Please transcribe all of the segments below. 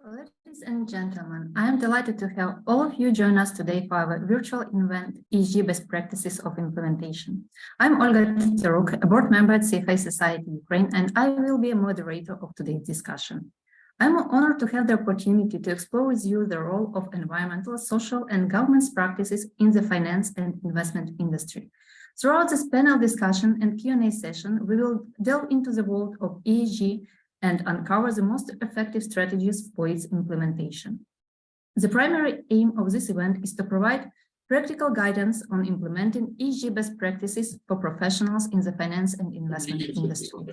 Ladies and gentlemen, I am delighted to have all of you join us today for our virtual event, ESG Best Practices of Implementation. I'm Olga Teteruk, a board member at CFA Society Ukraine, and I will be a moderator of today's discussion. I'm honored to have the opportunity to explore with you the role of environmental, social, and governance practices in the finance and investment industry. Throughout this panel discussion and Q&A session, we will delve into the world of ESG and uncover the most effective strategies for its implementation. The primary aim of this event is to provide practical guidance on implementing ESG best practices for professionals in the finance and investment industry,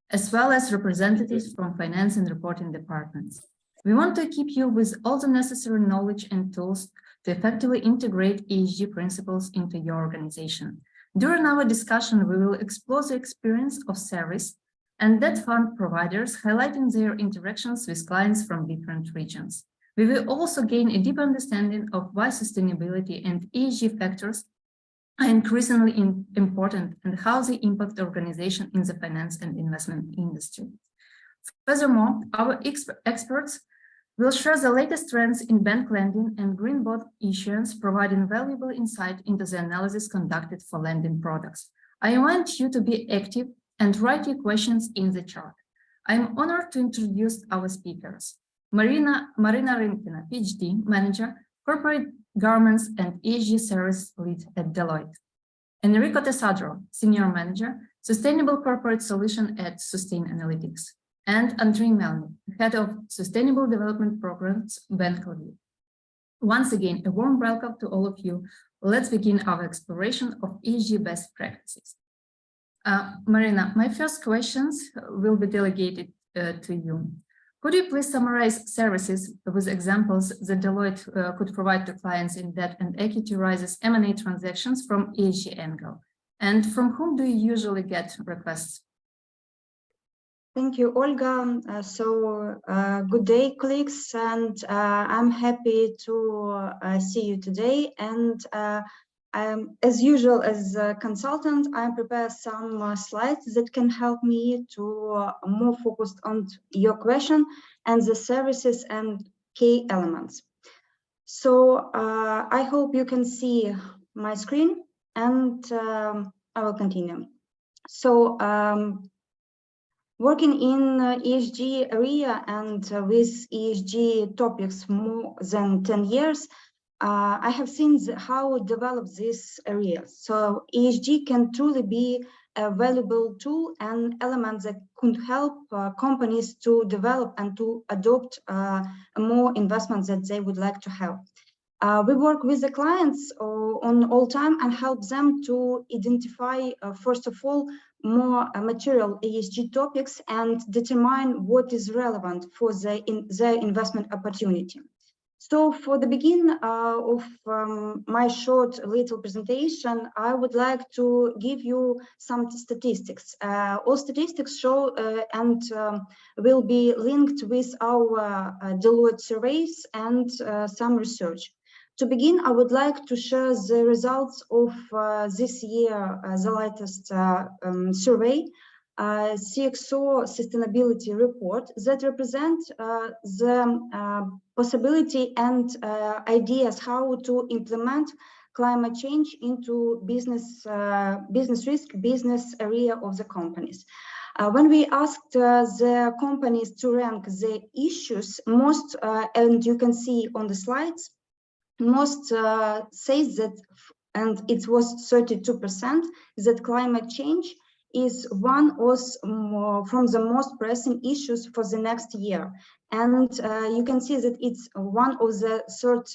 as well as representatives from finance and reporting departments. We want to equip you with all the necessary knowledge and tools to effectively integrate ESG principles into your organization. During our discussion, we will explore the experience of service and debt fund providers, highlighting their interactions with clients from different regions. We will also gain a deep understanding of why sustainability and ESG factors are increasingly important and how they impact the organization in the finance and investment industry. Furthermore, our experts will share the latest trends in bank lending and green bond issuance, providing valuable insight into the analysis conducted for lending products. I want you to be active and write your questions in the chat. I'm honored to introduce our speakers. Maryna Rymkina, PhD, Manager, Corporate Governance and ESG Service Lead at Deloitte. Enrico Tessadro, Senior Manager, Sustainable Corporate Solution at Sustainalytics. And Andriy Melnyk, Head of Sustainable Development Programs, Bank Lviv. Once again, a warm welcome to all of you. Let's begin our exploration of ESG best practices. Maryna, my first questions will be delegated to you. Could you please summarize services with examples that Deloitte could provide to clients in debt and equity raises M&A transactions from ESG angle? And from whom do you usually get requests? Thank you, Olga. Good day, colleagues, and I'm happy to see you today. And as usual, as a consultant, I prepare some slides that can help me to more focused on your question and the services and key elements. So I hope you can see my screen, and I will continue. So working in ESG area and with ESG topics more than 10 years, I have seen how develop this area. So ESG can truly be a valuable tool and element that could help companies to develop and to adopt more investments that they would like to have. We work with the clients on all time and help them to identify, first of all, more material ESG topics and determine what is relevant for their investment opportunity. So for the beginning of my short little presentation, I would like to give you some statistics. All statistics show and will be linked with our Deloitte surveys and some research. To begin, I would like to share the results of this year, the latest survey, CXO Sustainability Report, that represent the possibility and ideas how to implement climate change into business risk, business area of the companies. When we asked the companies to rank the issues, most, and you can see on the slides, most says that, and it was 32%, that climate change is one of from the most pressing issues for the next year. And you can see that it's one of the third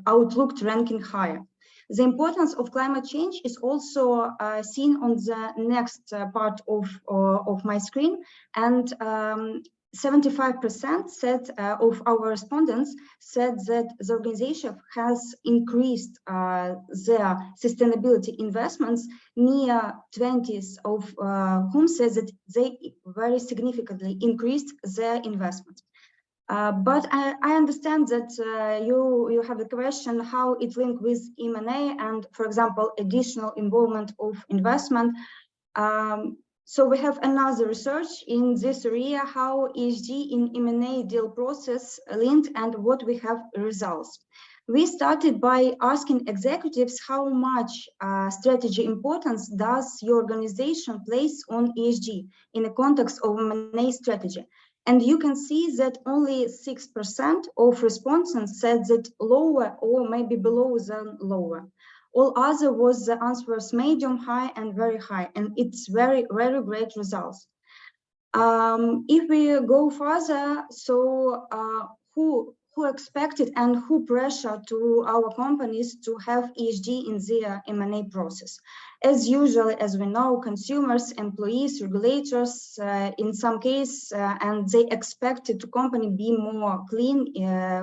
outlook ranking higher. The importance of climate change is also seen on the next part of my screen, and 75% said of our respondents said that the organization has increased their sustainability investments, near 20s of whom says that they very significantly increased their investment. But I understand that you have a question how it linked with M&A and, for example, additional involvement of investment. So we have another research in this area, how ESG in M&A deal process linked and what we have results. We started by asking executives how much strategy importance does your organization place on ESG in the context of M&A strategy. And you can see that only 6% of respondents said that lower or maybe below than lower. All other was the answers medium, high, and very high, and it's very great results. If we go further, so who expected and who pressure to our companies to have ESG in their M&A process? As usual, as we know, consumers, employees, regulators, in some case, and they expected the company be more clean,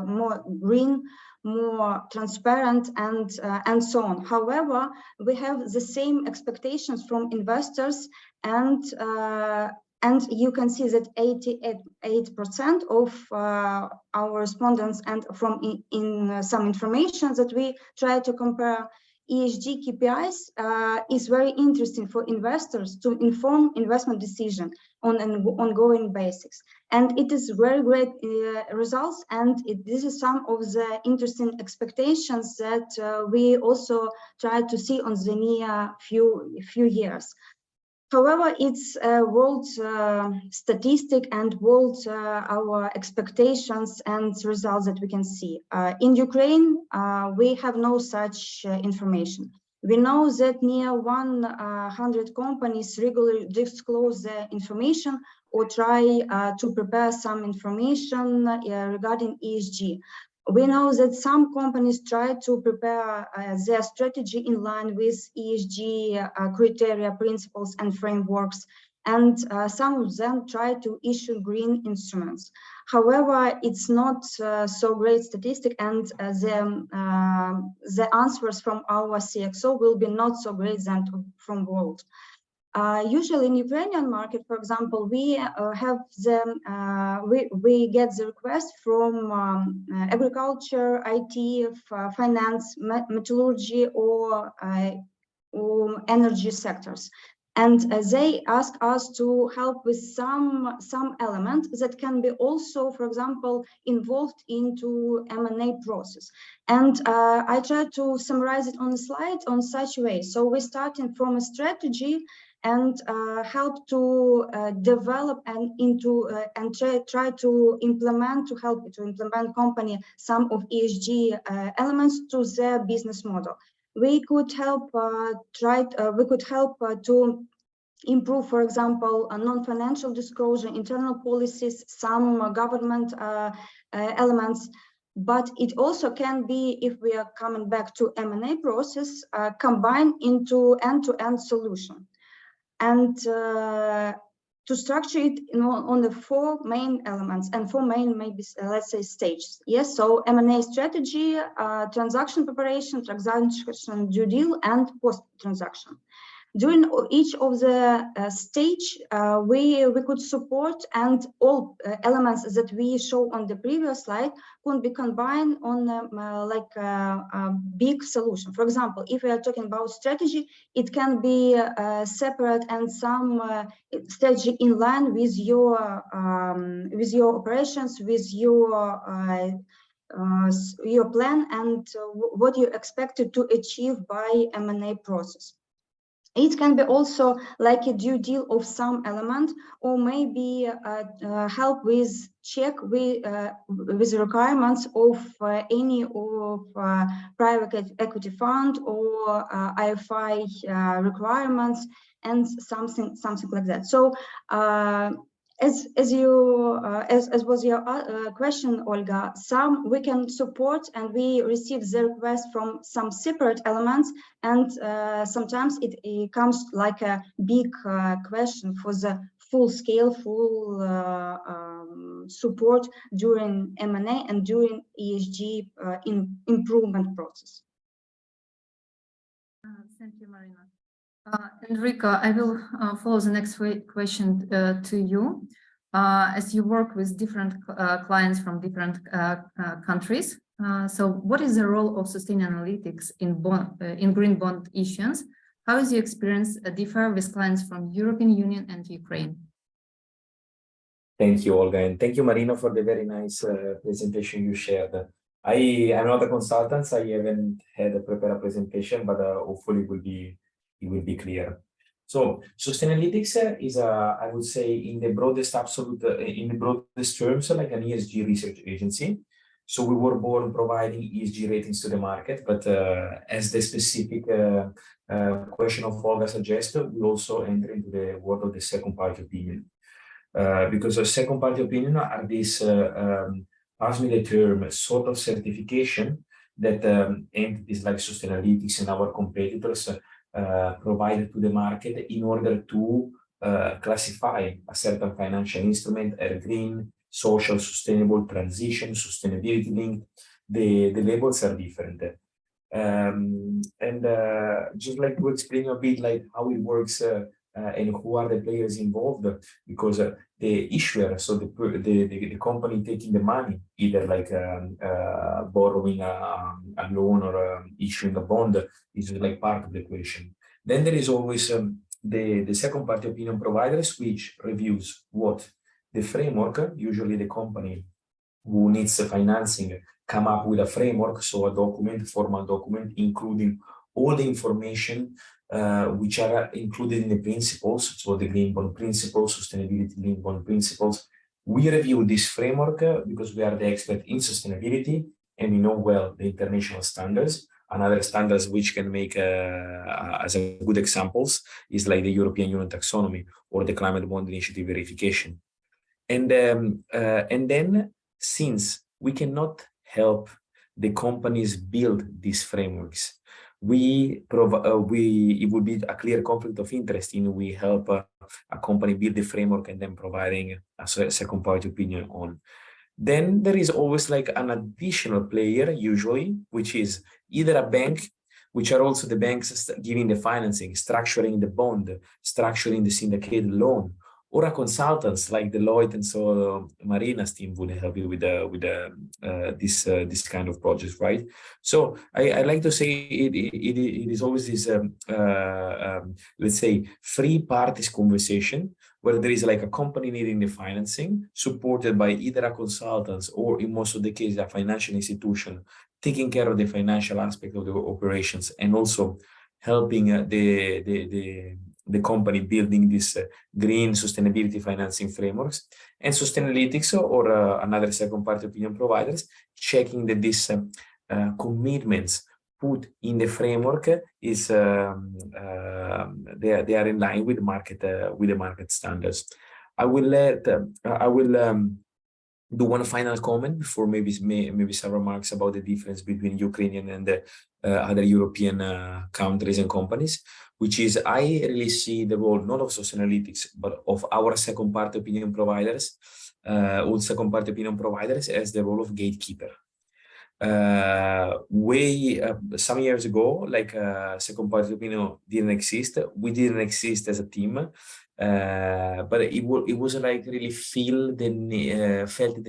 more green, more transparent, and so on. However, we have the same expectations from investors, and you can see that 88% of our respondents, and from in some information that we try to compare, ESG KPIs is very interesting for investors to inform investment decision on an ongoing basis. And it is very great results, and this is some of the interesting expectations that we also try to see on the near few years. However, it's world statistic and world our expectations and results that we can see. In Ukraine, we have no such information. We know that near 100 companies regularly disclose their information or try to prepare some information regarding ESG. We know that some companies try to prepare their strategy in line with ESG criteria, principles, and frameworks, and some of them try to issue green instruments. However, it's not so great statistic, and the answers from our CXO will be not so great than from world. Usually in Ukrainian market, for example, we have we get the request from agriculture, IT, finance, metallurgy, or energy sectors, and they ask us to help with some element that can be also, for example, involved into M&A process. And I try to summarize it on the slide on such a way. So we're starting from a strategy and help to develop and try to implement, to help to implement company some of ESG elements to their business model. We could help to improve, for example, non-financial disclosure, internal policies, some government elements. But it also can be, if we are coming back to M&A process, combined into end-to-end solution. And to structure it on the four main elements and four main, maybe let's say, stages. Yes, so M&A strategy, transaction preparation, transaction due deal, and post-transaction. During each of the stage, we could support, and all elements that we show on the previous slide could be combined on a big solution. For example, if we are talking about strategy, it can be separate and some strategy in line with your operations, with your plan, and what you expected to achieve by M&A process. It can be also like a due deal of some element, or maybe help with check with requirements of any of private equity fund or IFI requirements, and something like that. So as was your question, Olga, some we can support, and we receive the request from some separate elements, and sometimes it comes like a big question for the full scale, full support during M&A and during ESG improvement process. Thank you, Maryna. Enrico, I will follow the next question to you. As you work with different clients from different countries, so what is the role of Sustainalytics in green bond issuance? How is your experience differ with clients from European Union and Ukraine? Thank you, Olga, and thank you, Maryna, for the very nice presentation you shared. I'm not a consultant, so I haven't had to prepare a presentation, but hopefully it will be clear. So Sustainalytics is I would say, in the broadest terms, like an ESG research agency. So we were born providing ESG ratings to the market, but as the specific question of Olga suggests, we also enter into the world of the second party opinion. Because a second party opinion are this, pass me the term, sort of certification that entities like Sustainalytics and our competitors provide to the market in order to classify a certain financial instrument as green, social, sustainable, transition, sustainability linked. The labels are different. Just like to explain a bit like how it works and who are the players involved, because the issuer, so the company taking the money, either like borrowing a loan or issuing a bond, is like part of the equation. Then there is always the second party opinion providers, which reviews what the framework, usually the company who needs the financing, come up with a framework, so a document, formal document, including all the information which are included in the principles, so the green bond principles, sustainability linked bond principles. We review this framework because we are the expert in sustainability and we know well the international standards. Another standards which can make as a good examples is like the European Union taxonomy or the climate bond initiative verification. And then, since we cannot help the companies build these frameworks, it would be a clear conflict of interest in we help a company build the framework and then providing a second party opinion on. Then there is always like an additional player, usually, which is either a bank, which are also the banks giving the financing, structuring the bond, structuring the syndicated loan, or a consultants like Deloitte, and so Maryna's team would help you with this kind of projects, right? So I like to say it is always this let's say three parties conversation, where there is like a company needing the financing, supported by either a consultant or, in most of the cases, a financial institution taking care of the financial aspect of the operations, and also helping the company building this green sustainability financing frameworks, and Sustainalytics or another second party opinion providers checking that these commitments put in the framework is they are in line with the market standards. I will do one final comment before maybe some remarks about the difference between Ukrainian and the other European countries and companies, which is I really see the role not of Sustainalytics but of our second party opinion providers, all second party opinion providers, as the role of gatekeeper. Some years ago, like second party opinion didn't exist. We didn't exist as a team. But it was like really felt the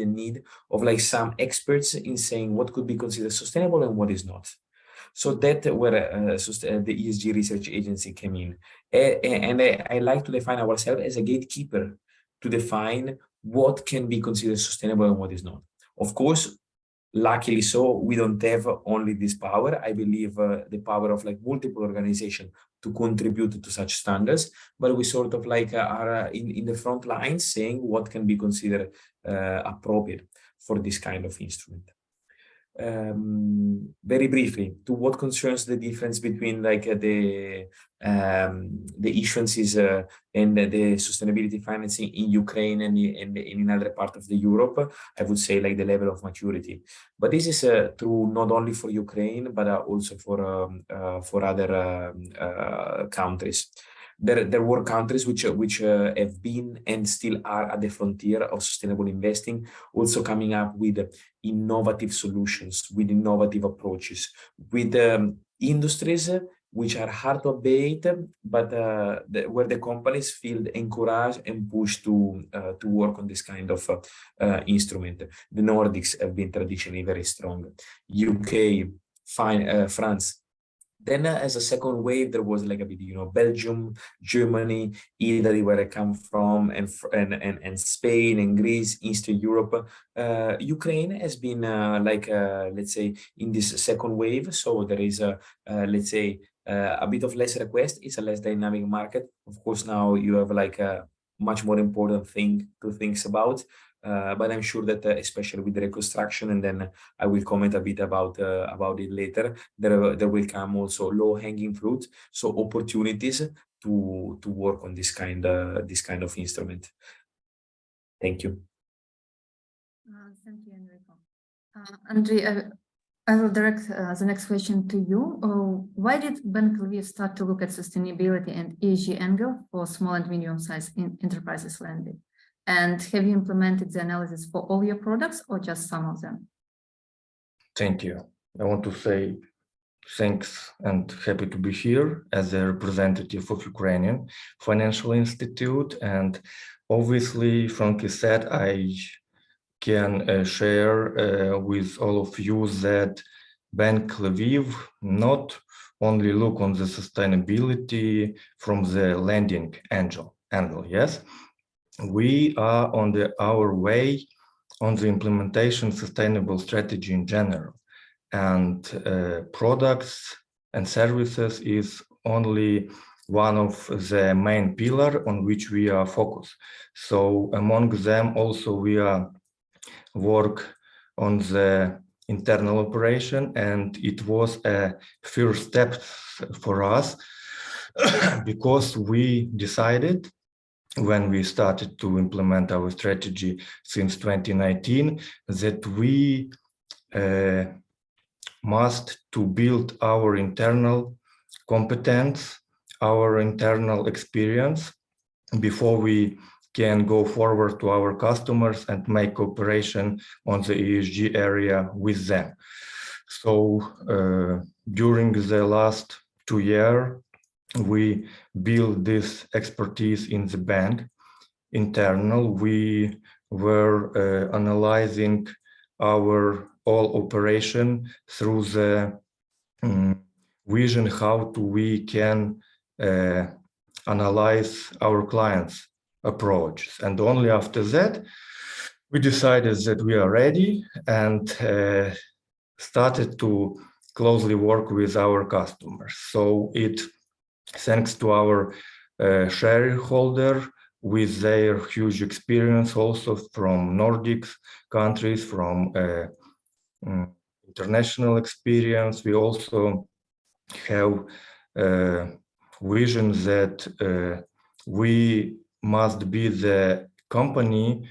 need of like some experts in saying what could be considered sustainable and what is not. So that where the ESG research agency came in, and I like to define ourselves as a gatekeeper to define what can be considered sustainable and what is not. Of course, luckily so, we don't have only this power. I believe the power of like multiple organizations to contribute to such standards, but we sort of like are in the front lines saying what can be considered appropriate for this kind of instrument. Very briefly, to what concerns the difference between like the issuances and the sustainability financing in Ukraine and in other part of the Europe, I would say like the level of maturity. But this is true not only for Ukraine but also for other countries. There were countries which have been and still are at the frontier of sustainable investing, also coming up with innovative solutions, with innovative approaches, with industries which are hard to abate, but where the companies feel encouraged and pushed to work on this kind of instrument. The Nordics have been traditionally very strong. UK, France, Then as a second wave, there was like a bit, Belgium, Germany, Italy, where I come from, and Spain and Greece, Eastern Europe. Ukraine has been let's say, in this second wave. So there is let's say, a bit of less request. It's a less dynamic market. Of course, now you have like a much more important thing to think about. But I'm sure that especially with the reconstruction, and then I will comment a bit about it later, there will come also low-hanging fruit, so opportunities to work on this kind of instrument. Thank you. Thank you, Enrico. Andriy, I will direct the next question to you. Why did Bank Lviv start to look at sustainability and ESG angle for small and medium-sized enterprises lending? And have you implemented the analysis for all your products or just some of them? Thank you. I want to say thanks and happy to be here as a representative of Ukrainian Financial Institute. And obviously, frankly said, I can share with all of you that Bank Lviv not only look on the sustainability from the lending angle, yes. We are on our way on the implementation sustainable strategy in general, and products and services is only one of the main pillar on which we are focused. So among them also we are work on the internal operation, and it was a first step for us because we decided when we started to implement our strategy since 2019 that we must to build our internal competence, our internal experience before we can go forward to our customers and make cooperation on the ESG area with them. So during the last 2 years, we built this expertise in the bank internal. We were analyzing our all operation through the vision how we can analyze our clients' approaches. And only after that, we decided that we are ready and started to closely work with our customers. So it thanks to our shareholder with their huge experience also from Nordic countries, from international experience. We also have vision that we must be the company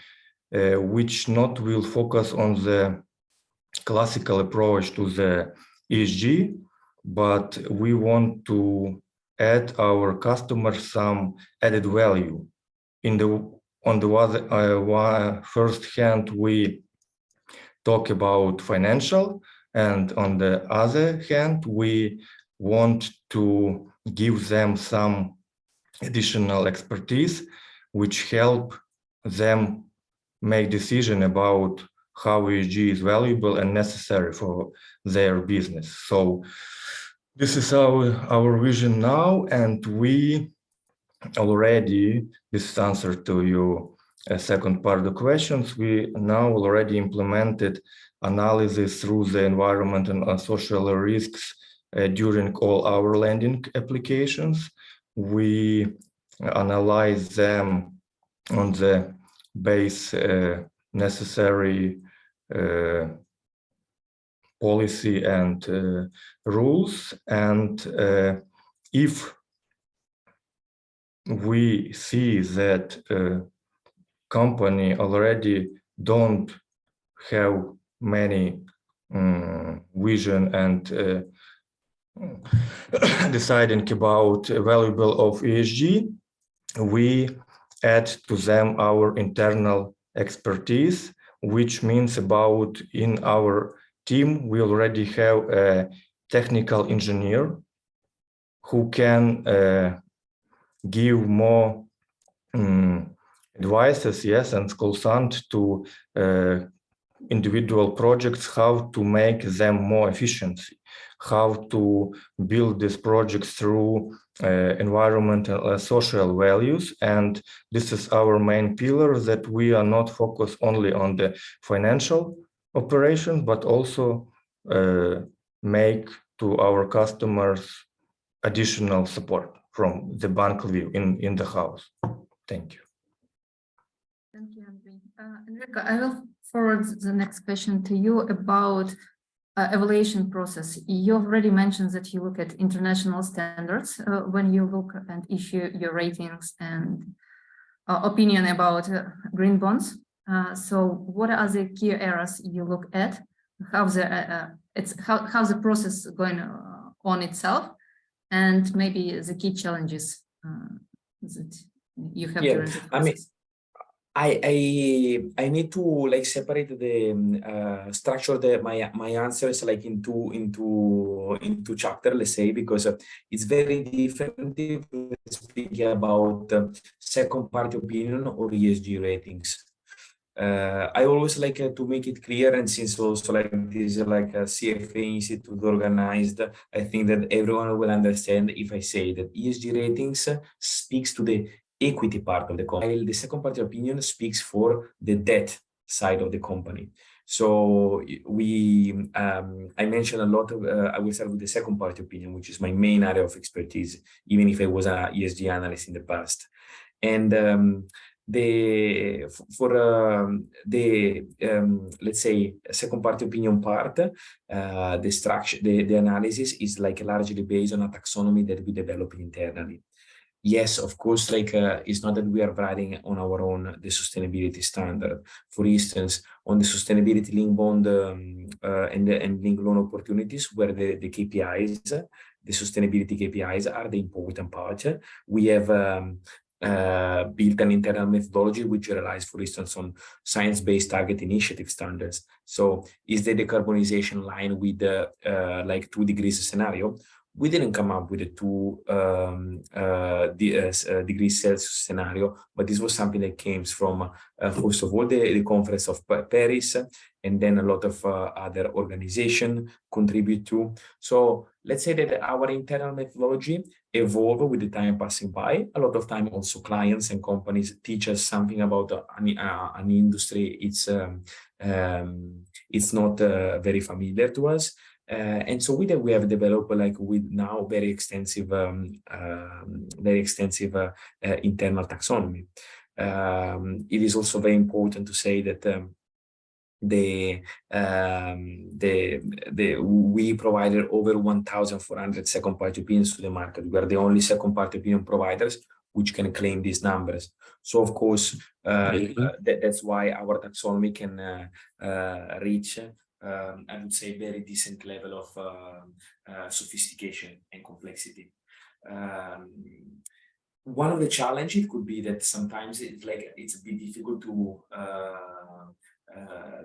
which not will focus on the classical approach to the ESG, but we want to add our customers some added value. On the first hand, we talk about financial, and on the other hand, we want to give them some additional expertise which help them make decision about how ESG is valuable and necessary for their business. So this is our vision now, and we already, this is answer to your second part of the questions, we now already implemented analysis through the environment and social risks during all our lending applications. We analyze them on the base necessary policy and rules, and if we see that company already don't have many vision and deciding about valuable of ESG, we add to them our internal expertise, which means about in our team, we already have a technical engineer who can give more advices, yes, and consult to individual projects, how to make them more efficient, how to build these projects through environmental social values. And this is our main pillar, that we are not focused only on the financial operation, but also make to our customers additional support from the bank Lviv in the house. Thank you. Thank you, Andriy. Enrico, I will forward the next question to you about evaluation process. You already mentioned that you look at international standards when you look and issue your ratings and opinion about green bonds. So what are the key areas you look at? How's the process going on itself, and maybe the key challenges that you have during the process? I need to like separate the structure my answers like into chapter, let's say, because it's very different if we speak about second party opinion or ESG ratings. I always like to make it clear, and since also like this is like a CFA institute organized, I think that everyone will understand if I say that ESG ratings speaks to the equity part of the company, while the second party opinion speaks for the debt side of the company. So I mentioned a lot of, I will start with the second party opinion, which is my main area of expertise, even if I was an ESG analyst in the past. And let's say second party opinion part, the structure, the analysis is like largely based on a taxonomy that we develop internally. Yes, of course, like it's not that we are writing on our own the sustainability standard. For instance, on the sustainability linked bond and linked loan opportunities, where the KPIs, the sustainability KPIs are the important part. We have built an internal methodology which relies, for instance, on science-based target initiative standards. So is the decarbonization line with the like 2 degrees scenario? We didn't come up with a 2 degrees Celsius scenario, but this was something that came from, first of all, the Conference of Paris, and then a lot of other organizations contribute to. So let's say that our internal methodology evolved with the time passing by. A lot of time also clients and companies teach us something about an industry. It's not very familiar to us. And so with that, we have developed like with now very extensive internal taxonomy. It is also very important to say that we provided over 1,400 second party opinions to the market. We are the only second party opinion providers which can claim these numbers. So of course, that's why our taxonomy can reach I would say very decent level of sophistication and complexity. One of the challenges it could be that sometimes it's a bit difficult to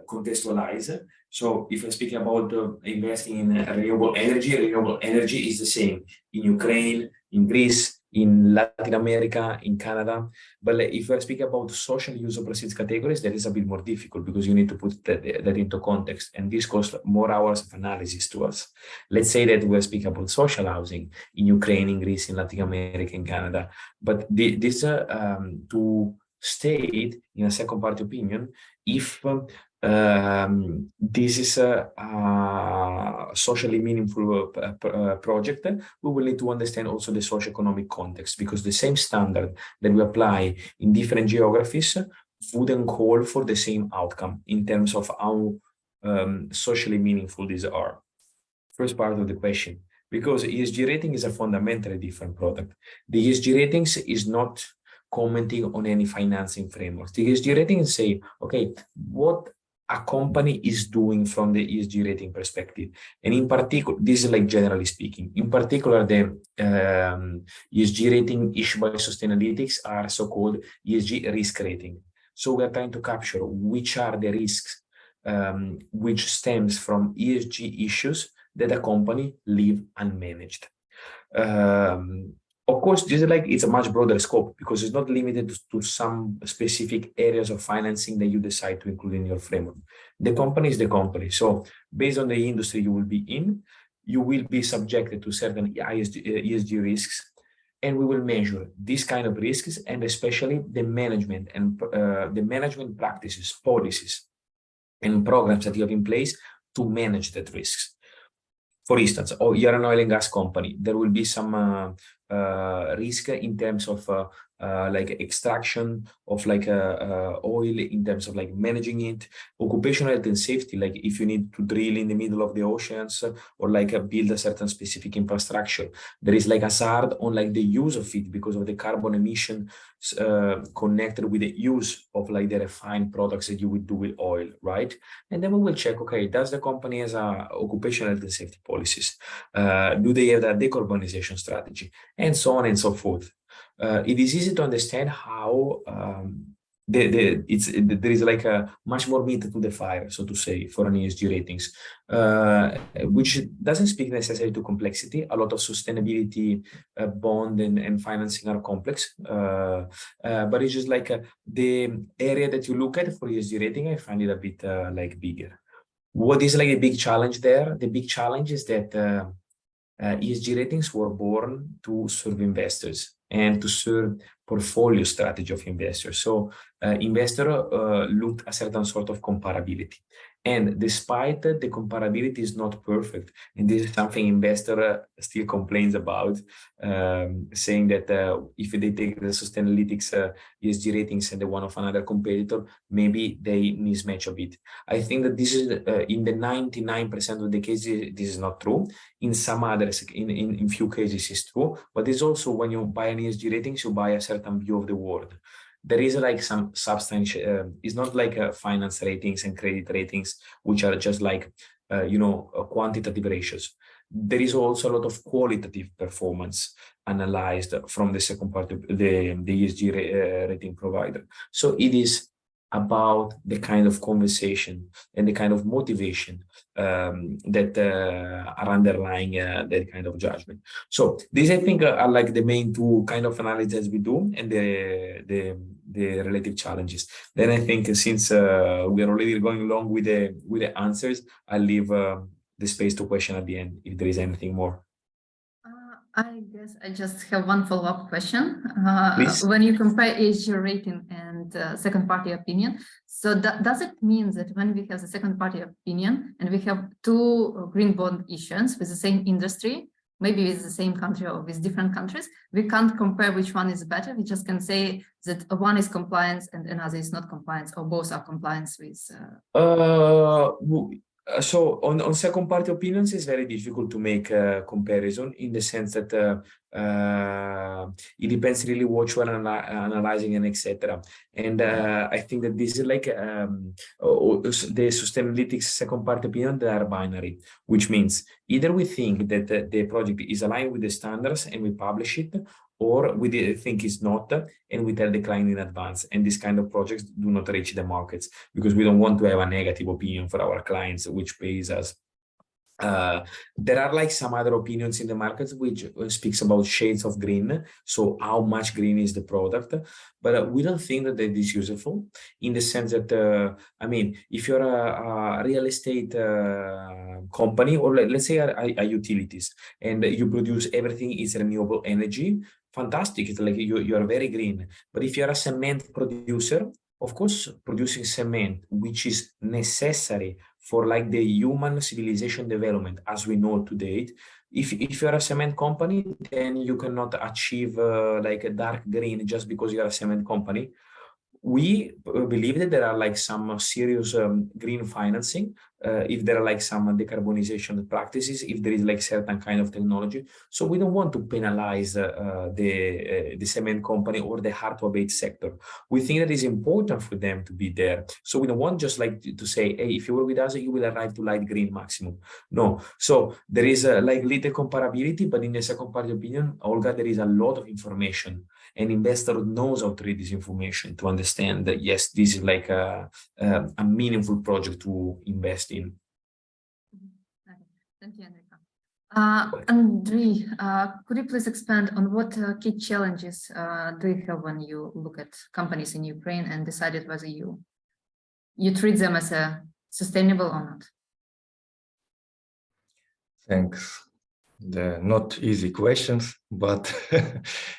contextualize. So if I'm speaking about investing in renewable energy is the same in Ukraine, in Greece, in Latin America, in Canada. But if we're speaking about social use of proceeds categories, that is a bit more difficult because you need to put that into context, and this costs more hours of analysis to us. Let's say that we're speaking about social housing in Ukraine, in Greece, in Latin America, in Canada. But this to state in a second party opinion, if this is a socially meaningful project, we will need to understand also the socioeconomic context, because the same standard that we apply in different geographies wouldn't call for the same outcome in terms of how socially meaningful these are. First part of the question, because ESG rating is a fundamentally different product. The ESG ratings is not commenting on any financing framework. The ESG ratings say, okay, what a company is doing from the ESG rating perspective. And in particular, this is like generally speaking, in particular, the ESG rating issued by Sustainalytics are so-called ESG risk rating. So we are trying to capture which are the risks which stems from ESG issues that a company leave unmanaged. Of course, this is like, it's a much broader scope because it's not limited to some specific areas of financing that you decide to include in your framework. The company is the company. So based on the industry you will be in, you will be subjected to certain ESG risks, and we will measure these kind of risks and especially the management and the management practices, policies, and programs that you have in place to manage that risks. For instance, you're an oil and gas company. There will be some risk in terms of like extraction of like oil, in terms of like managing it, occupational health and safety, like if you need to drill in the middle of the oceans or like build a certain specific infrastructure. There is like hazard on like the use of it because of the carbon emission connected with the use of like the refined products that you would do with oil, right? And then we will check, okay, does the company has a occupational health and safety policies? Do they have a decarbonization strategy? And so on and so forth. It is easy to understand how there is like a much more meat to the fire, so to say, for an ESG ratings, which doesn't speak necessarily to complexity. A lot of sustainability bond and financing are complex, but it's just like the area that you look at for ESG rating, I find it a bit like bigger. What is like a big challenge there? The big challenge is that ESG ratings were born to serve investors and to serve portfolio strategy of investors. So investor looked a certain sort of comparability. And despite that, the comparability is not perfect. And this is something investor still complains about, saying that if they take the Sustainalytics ESG ratings and the one of another competitor, maybe they mismatch a bit. I think that this is in the 99% of the cases, this is not true. In some others, in few cases, it's true. But it's also when you buy an ESG ratings, you buy a certain view of the world. There is like some substance. It's not like finance ratings and credit ratings, which are just like quantitative ratios. There is also a lot of qualitative performance analyzed from the second part of the ESG rating provider. So it is about the kind of conversation and the kind of motivation that are underlying that kind of judgment. So these, I think, are like the main two kind of analyses we do, and the relative challenges. Then I think since we are already going along with the answers, I'll leave the space to question at the end if there is anything more. I guess I just have one follow-up question. Please. When you compare ESG rating and second-party opinion, so does it mean that when we have the second-party opinion and we have two green bond issuance with the same industry, maybe with the same country or with different countries, we can't compare which one is better? We just can say that one is compliance and another is not compliance, or both are compliance with... So on second party opinions, it's very difficult to make a comparison in the sense that it depends really what you are analyzing and etc. And I think that this is like the Sustainalytics second party opinion, they are binary, which means either we think that the project is aligned with the standards and we publish it, or we think it's not, and we tell the client in advance. And these kind of projects do not reach the markets because we don't want to have a negative opinion for our clients, which pays us. There are like some other opinions in the market which speaks about shades of green, so how much green is the product, but we don't think that that is useful in the sense that I mean, if you're a real estate company, or let's say a utilities, and you produce everything is renewable energy, fantastic, it's like you are very green. But if you're a cement producer, of course, producing cement, which is necessary for like the human civilization development as we know today, if you're a cement company, then you cannot achieve like a dark green just because you're a cement company. We believe that there are like some serious green financing, if there are like some decarbonization practices, if there is like certain kind of technology. So we don't want to penalize the cement company or the hard to abate sector. We think that it's important for them to be there. So we don't want just like to say, hey, if you work with us, you will arrive to light green maximum. No. So there is like little comparability, but in the second party opinion, Olga, there is a lot of information. An investor knows how to read this information to understand that, yes, this is like a meaningful project to invest in. Okay. Thank you, Enrico. Andriy, could you please expand on what key challenges do you have when you look at companies in Ukraine and decided whether you treat them as sustainable or not? Thanks. They're not easy questions, but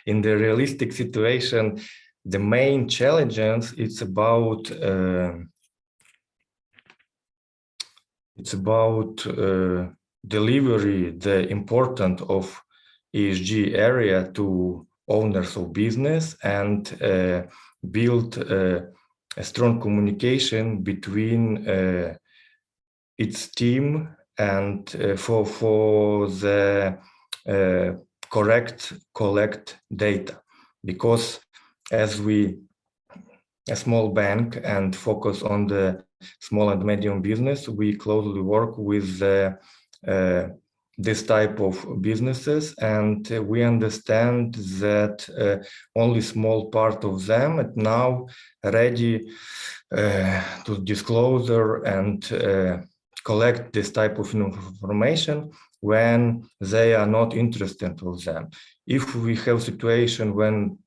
in the realistic situation, the main challenges it's about delivery the importance of ESG area to owners of business and build a strong communication between its team and for the correct collect data, because as we a small bank and focus on the small and medium business, we closely work with this type of businesses, and we understand that only small part of them are now ready to disclosure and collect this type of information when they are not interested in them. If we have situation when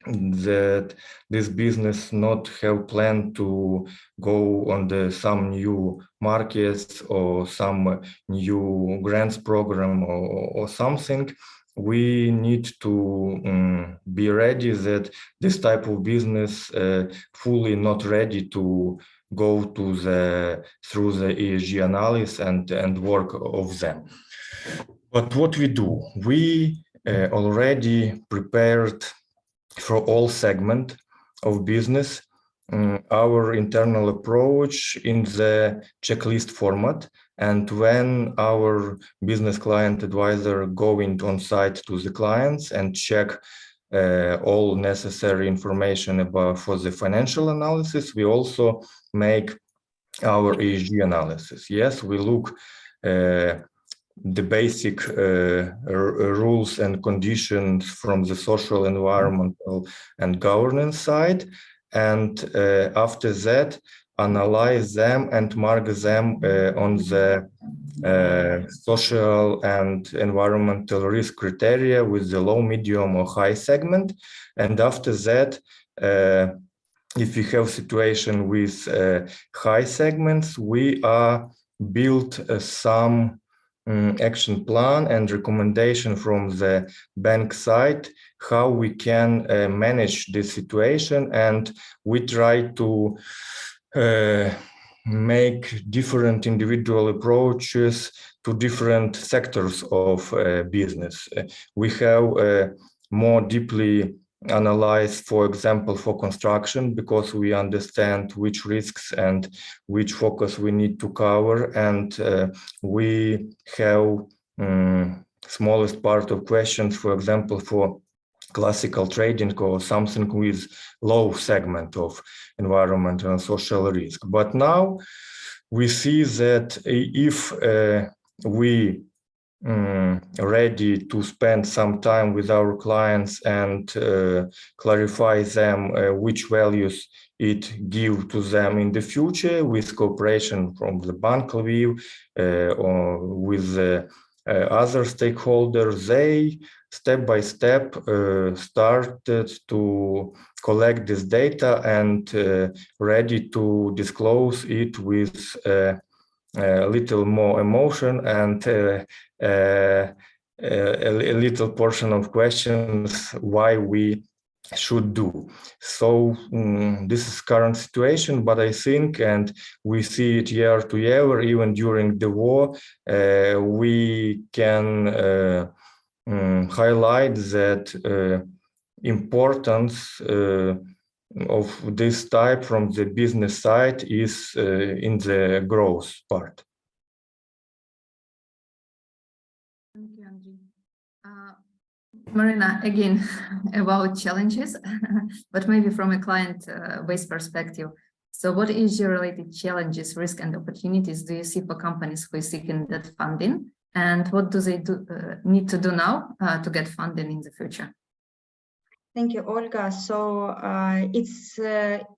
that this business not have plan to go on some new markets or some new grants program or something, we need to be ready that this type of business fully not ready to go to through the ESG analysis and work of them. But what we do, we already prepared for all segment of business our internal approach in the checklist format. And when our business client advisor going on site to the clients and check all necessary information about for the financial analysis, we also make our ESG analysis. Yes, we look the basic rules and conditions from the social, environmental, and governance side, and after that analyze them and mark them on the social and environmental risk criteria with the low, medium, or high segment. And after that, if we have situation with high segments, we are built some action plan and recommendation from the bank side how we can manage this situation, and we try to make different individual approaches to different sectors of business. We have more deeply analyze, for example, for construction, because we understand which risks and which focus we need to cover, and we have smallest part of questions, for example, for classical trading or something with low segment of environmental and social risk. But now we see that if we ready to spend some time with our clients and clarify them which values it give to them in the future with cooperation from the Bank Lviv or with other stakeholders, they step by step started to collect this data and ready to disclose it with a little more emotion and a little portion of questions why we should do. So this is current situation, but I think, and we see it year to year, even during the war, we can highlight that importance of this type from the business side is in the growth part. Thank you, Andriy. Maryna, again, about challenges, but maybe from a client-based perspective. So what ESG-related challenges, risk, and opportunities do you see for companies who are seeking that funding? And what do they need to do now to get funding in the future? Thank you, Olga. So I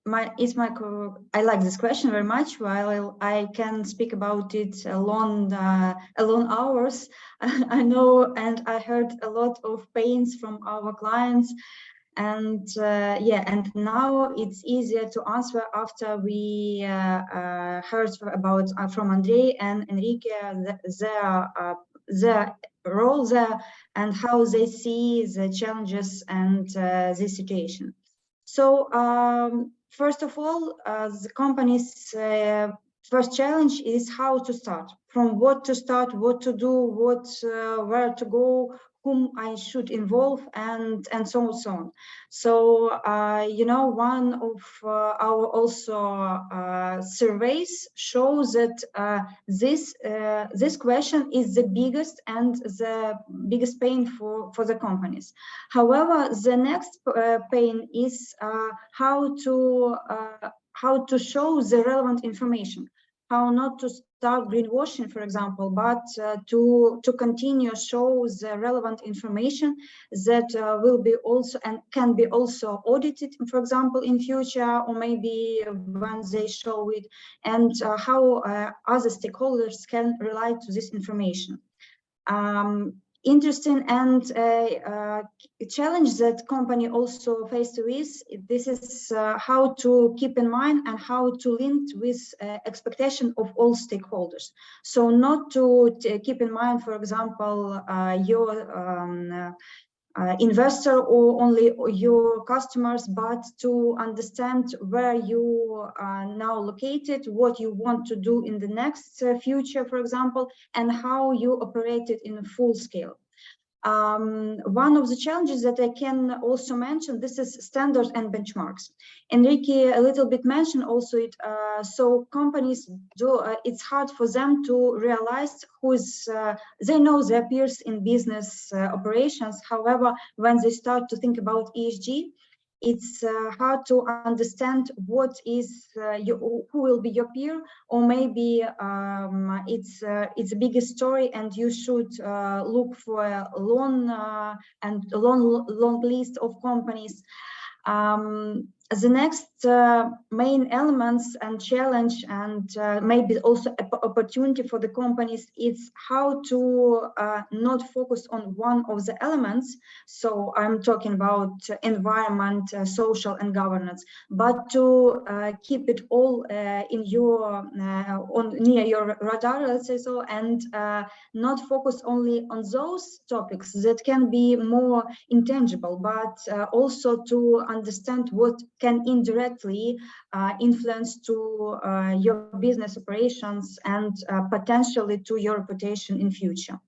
like this question very much. While I can speak about it alone hours, I know and I heard a lot of pains from our clients, and and now it's easier to answer after we heard about from Andriy and Enrico their role there and how they see the challenges and the situation. So first of all, the company's first challenge is how to start, from what to start, what to do, where to go, whom I should involve, and so on, so on. So one of our also surveys shows that this question is the biggest pain for the companies. However, the next pain is how to show the relevant information, how not to start greenwashing, for example, but to continue show the relevant information that will be also and can be also audited, for example, in future, or maybe when they show it, and how other stakeholders can rely to this information. Interesting and a challenge that company also faced with, this is how to keep in mind and how to link with expectation of all stakeholders. So not to keep in mind, for example, your investor or only your customers, but to understand where you are now located, what you want to do in the next future, for example, and how you operate it in a full scale. One of the challenges that I can also mention, this is standards and benchmarks. Enrico a little bit mentioned also it. So companies do, it's hard for them to realize they know their peers in business operations. However, when they start to think about ESG, it's hard to understand what is who will be your peer, or maybe it's a bigger story, and you should look for a long list of companies. The next main elements and challenge, and maybe also opportunity for the companies, is how to not focus on one of the elements. So I'm talking about environment, social and governance, but to keep it all in your near your radar, let's say so, and not focus only on those topics that can be more intangible, but also to understand what can indirectly influence to your business operations and potentially to your reputation in future.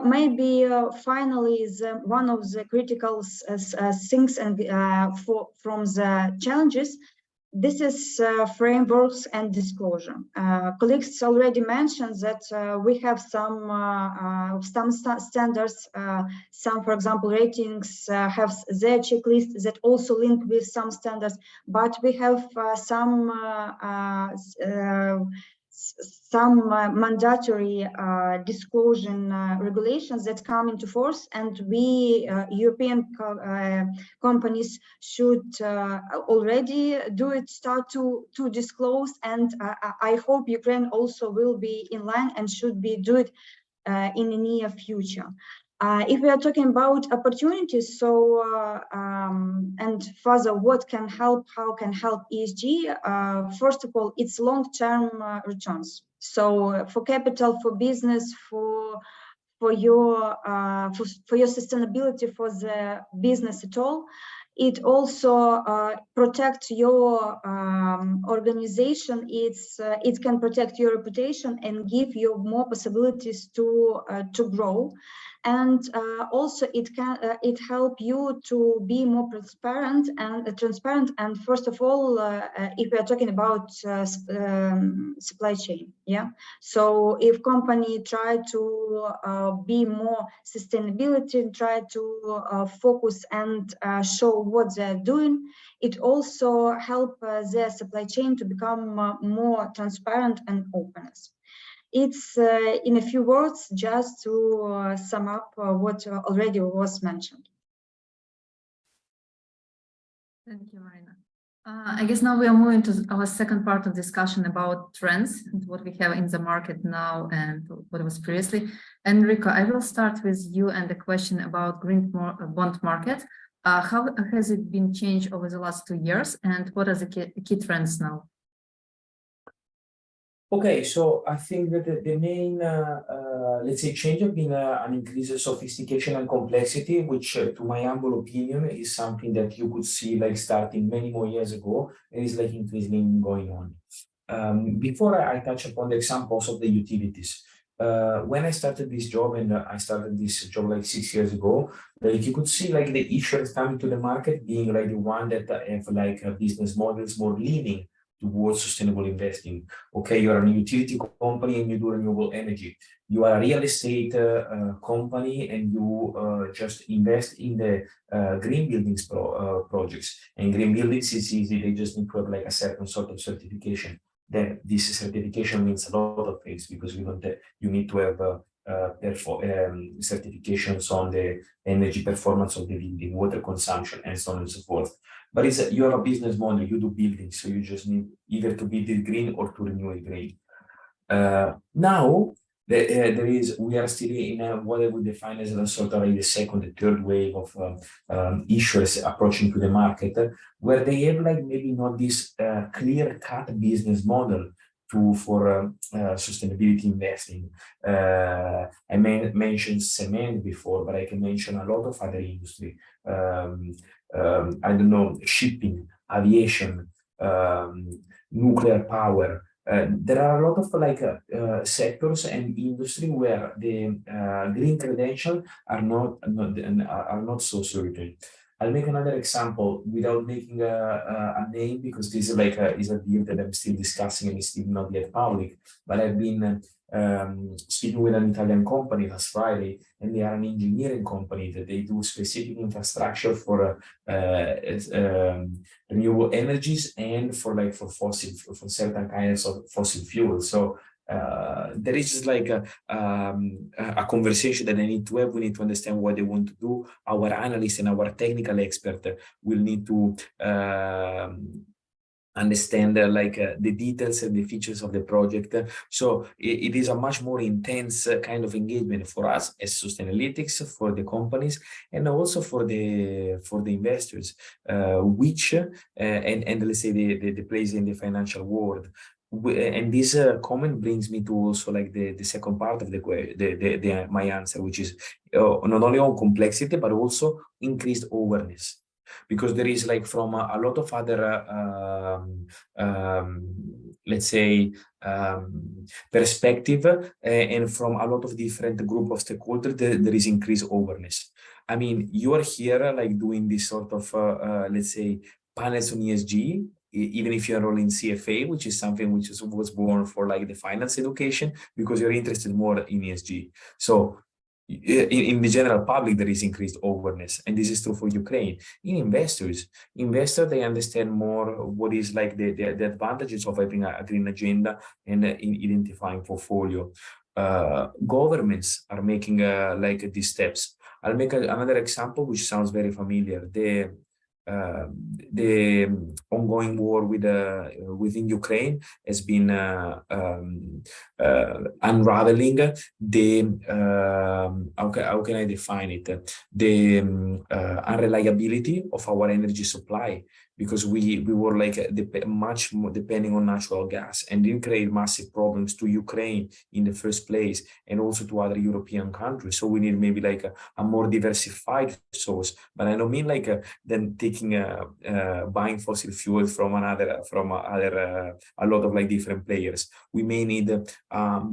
Maybe finally, one of the critical things and from the challenges, this is frameworks and disclosure. Colleagues already mentioned that we have some standards, some, for example, ratings have their checklist that also link with some standards, but we have some mandatory disclosure regulations that come into force, and we European companies should already do it, start to disclose, and I hope Ukraine also will be in line and should be do it in the near future. If we are talking about opportunities, so and further, what can help, how can help ESG? First of all, it's long-term returns. So for capital, for business, for your sustainability, for the business at all. It also protects your organization. It can protect your reputation and give you more possibilities to grow. And also it help you to be more transparent. And first of all, if we are talking about supply chain, yeah. So if company try to be more sustainability, try to focus and show what they're doing, it also help their supply chain to become more transparent and openness. It's in a few words, just to sum up what already was mentioned. Thank you, Maryna. I guess now we are moving to our second part of discussion about trends and what we have in the market now and what was previously. Enrico, I will start with you and the question about green bond market. How has it been changed over the last 2 years, and what are the key trends now? Okay, so I think that the main, let's say, change has been an increase in sophistication and complexity, which, to my humble opinion, is something that you could see like starting many more years ago, and is like increasingly going on. Before I touch upon the examples of the utilities, when I started this job, and I started this job like 6 years ago, like you could see like the issuers coming to the market being like the one that have like business models more leaning towards sustainable investing. Okay, you're a utility company and you do renewable energy. You are a real estate company and you just invest in the green buildings projects. And green buildings is easy, they just need to have like a certain sort of certification. Then this certification means a lot of things, because you need to have certifications on the energy performance of the building, water consumption, and so on and so forth. But you have a business model, you do buildings, so you just need either to build it green or to renew it green. Now, we are still in what I would define as a sort of like the second, the third wave of issuers approaching to the market, where they have like maybe not this clear-cut business model for sustainability investing. I mentioned cement before, but I can mention a lot of other industry. I don't know, shipping, aviation, nuclear power. There are a lot of like sectors and industry where the green credentials are not so certain. I'll make another example without making a name, because this is like is a deal that I'm still discussing and is still not yet public. But I've been speaking with an Italian company last Friday, and they are an engineering company that they do specific infrastructure for renewable energies and for certain kinds of fossil fuels. So there is just like a conversation that I need to have. We need to understand what they want to do. Our analyst and our technical expert will need to understand the details and the features of the project. So it is a much more intense kind of engagement for us as Sustainalytics, for the companies, and also for the investors, which and let's say the players in the financial world. And this comment brings me to also like the second part of my answer, which is not only on complexity but also increased awareness. Because there is like from a lot of other let's say perspective and from a lot of different group of stakeholders, there is increased awareness. I mean, you are here like doing this sort of let's say panels on ESG, even if you're enrolling in CFA, which is something which was born for like the finance education, because you're interested more in ESG. So in the general public, there is increased awareness, and this is true for Ukraine. In investors, they understand more what is like the advantages of having a green agenda and in identifying portfolio. Governments are making like these steps. I'll make another example which sounds very familiar. The ongoing war within Ukraine has been unraveling the how can I define it, the unreliability of our energy supply, because we were like much more depending on natural gas, and didn't create massive problems to Ukraine in the first place, and also to other European countries. So we need maybe like a more diversified source. But I don't mean like then taking buying fossil fuels from a lot of like different players. We may need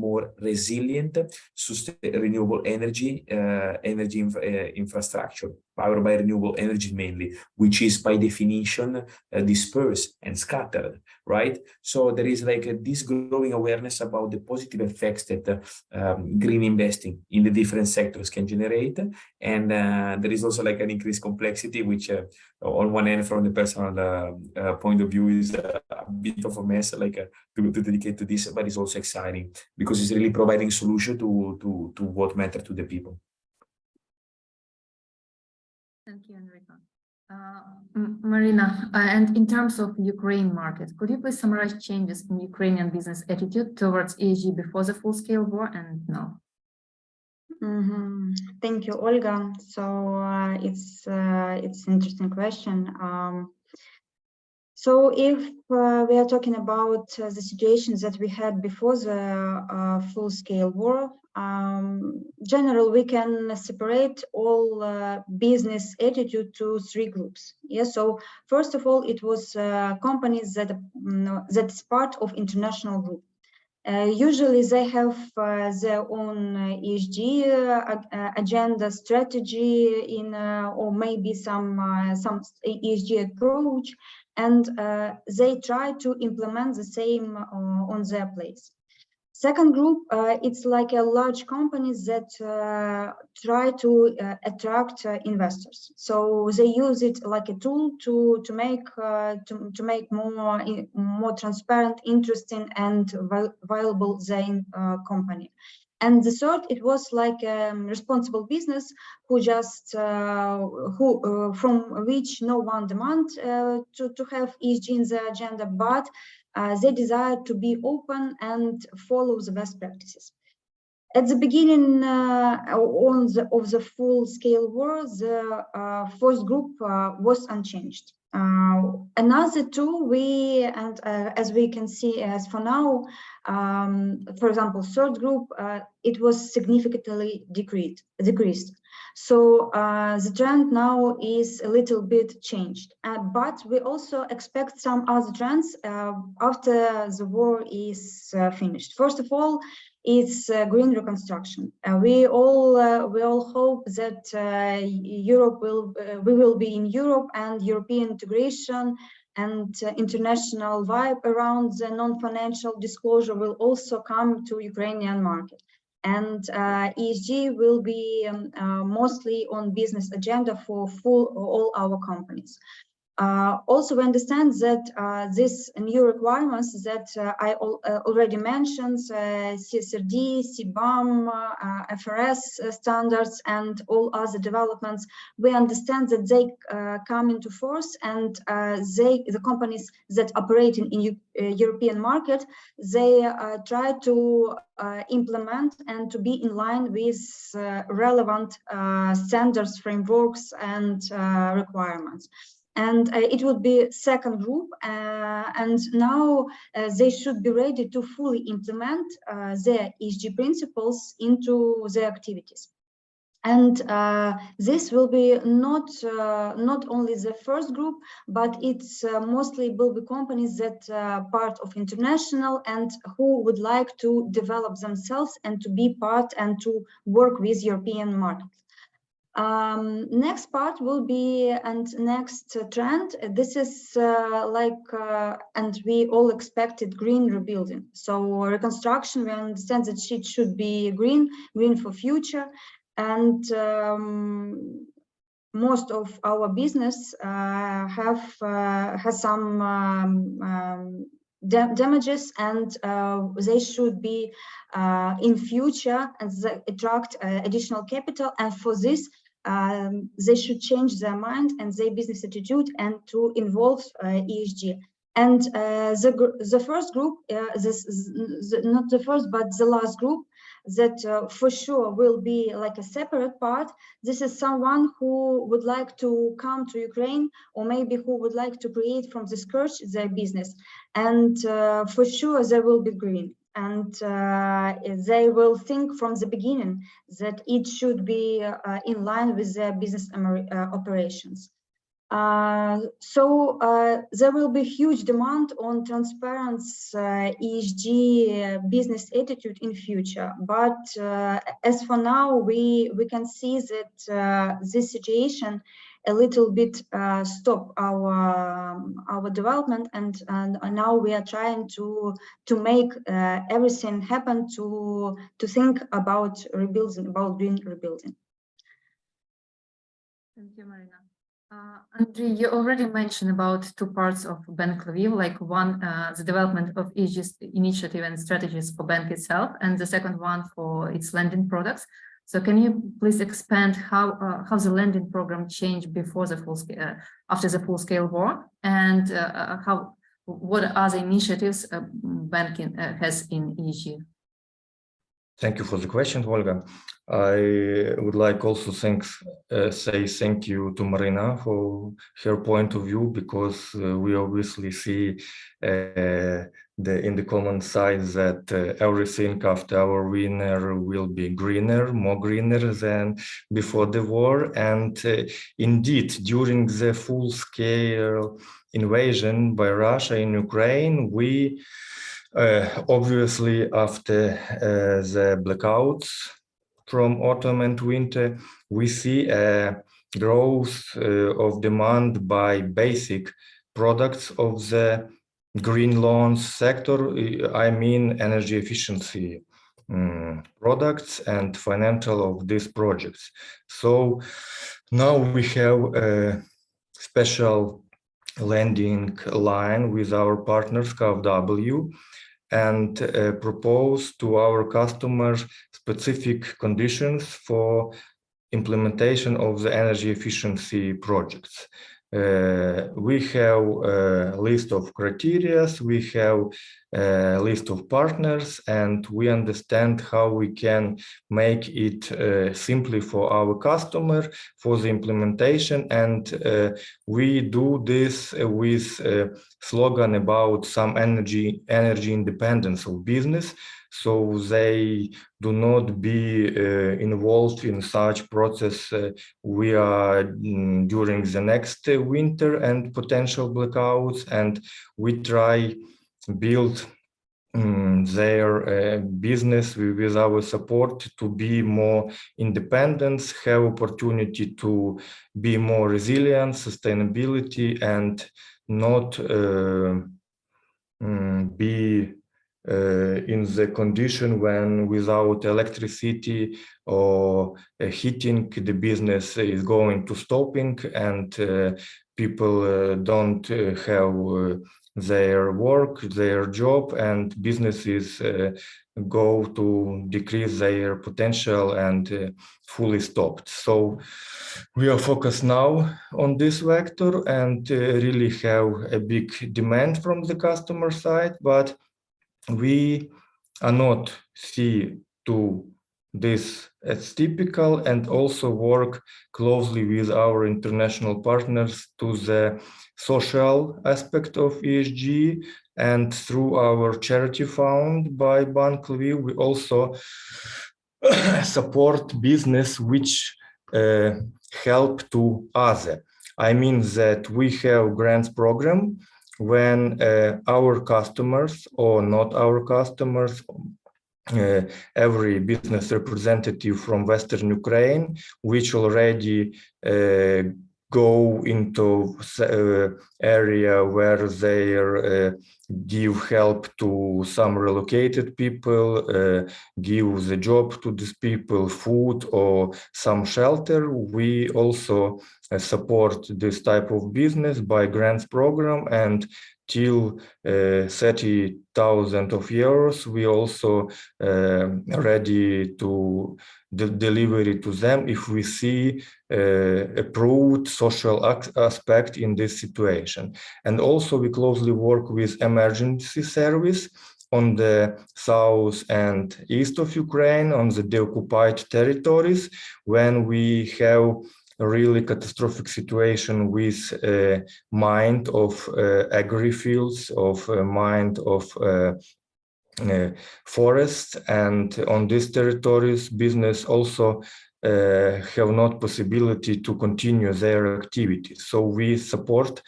more resilient, renewable energy infrastructure powered by renewable energy mainly, which is by definition dispersed and scattered, right? So there is like this growing awareness about the positive effects that green investing in the different sectors can generate, and there is also like an increased complexity, which on one end, from the personal point of view, is a bit of a mess, like to dedicate to this, but it's also exciting because it's really providing solution to what matters to the people. Thank you, Enrico. Maryna, and in terms of Ukraine market, could you please summarize changes in Ukrainian business attitude towards ESG before the full-scale war and now? Thank you, Olga. So it's interesting question. So if we are talking about the situations that we had before the full-scale war, generally we can separate all business attitude to three groups. Yeah. So first of all, it was companies that's part of international group. Usually they have their own ESG agenda, strategy or maybe some ESG approach, and they try to implement the same on their place. Second group, it's like a large companies that try to attract investors. So they use it like a tool to make more transparent, interesting, and viable their company. And the third, it was like a responsible business who just from which no one demand to have ESG in the agenda, but they desire to be open and follow the best practices. At the beginning of the full-scale war, the first group was unchanged. Another two, as we can see, as for now, for example, third group, it was significantly decreased. So the trend now is a little bit changed, but we also expect some other trends after the war is finished. First of all, it's green reconstruction. We all hope that we will be in Europe, and European integration and international vibe around the non-financial disclosure will also come to Ukrainian market. And ESG will be mostly on business agenda for all our companies. Also, we understand that these new requirements that I already mentioned, CSRD, CBAM, FRS standards, and all other developments, we understand that they come into force, and the companies that operate in European market, they try to implement and to be in line with relevant standards, frameworks, and requirements. And it would be second group, and now they should be ready to fully implement their ESG principles into their activities. And this will be not only the first group, but it's mostly will be companies that are part of international and who would like to develop themselves and to be part and to work with European markets. Next part will be, and next trend, this is and we all expected green rebuilding. So reconstruction, we understand that it should be green for future, and most of our business has some damages, and they should be in future and they attract additional capital, and for this they should change their mind and their business attitude and to involve ESG. And the first group, not the first, but the last group, that for sure will be like a separate part. This is someone who would like to come to Ukraine, or maybe who would like to create from the scratch their business. And for sure they will be green. And they will think from the beginning that it should be in line with their business operations. So there will be huge demand on transparent ESG business attitude in future. But as for now, we can see that this situation a little bit stop our development, and now we are trying to make everything happen to think about rebuilding, about green rebuilding. Thank you, Maryna. Andriy, you already mentioned about two parts of Bank Lviv, like one, the development of ESG initiative and strategies for bank itself, and the second one for its lending products. So can you please expand how the lending program changed before the after the full-scale war, and what are the initiatives banking has in ESG? Thank you for the question, Olga. I would like also say thank you to Maryna for her point of view, because we obviously see in the common side that everything after our winner will be greener, more greener than before the war. And indeed, during the full-scale invasion by Russia in Ukraine, we obviously, after the blackouts from autumn and winter, we see a growth of demand by basic products of the green loans sector. I mean energy efficiency products and financial of these projects. So now we have a special lending line with our partners KfW, and propose to our customers specific conditions for implementation of the energy efficiency projects. We have a list of criteria, we have a list of partners, and we understand how we can make it simply for our customer for the implementation. And we do this with a slogan about some energy independence of business, so they do not be involved in such process we are during the next winter and potential blackouts, and we try build their business with our support to be more independent, have opportunity to be more resilient, sustainability, and not be in the condition when without electricity or heating, the business is going to stopping, and people don't have their work, their job, and businesses go to decrease their potential and fully stopped. So we are focused now on this vector and really have a big demand from the customer side, but we are not see to this as typical, and also work closely with our international partners to the social aspect of ESG. And through our charity fund by Bank Lviv, we also support business which help to others. I mean that we have grants program when our customers, or not our customers, every business representative from Western Ukraine, which already go into area where they give help to some relocated people, give the job to these people, food or some shelter. We also support this type of business by grants program, and till 30,000 euros, we also ready to deliver it to them if we see approved social aspect in this situation. And also we closely work with emergency service on the south and east of Ukraine, on the deoccupied territories, when we have a really catastrophic situation with mind of agri fields, of mind of forests, and on these territories business also have not possibility to continue their activities. So we support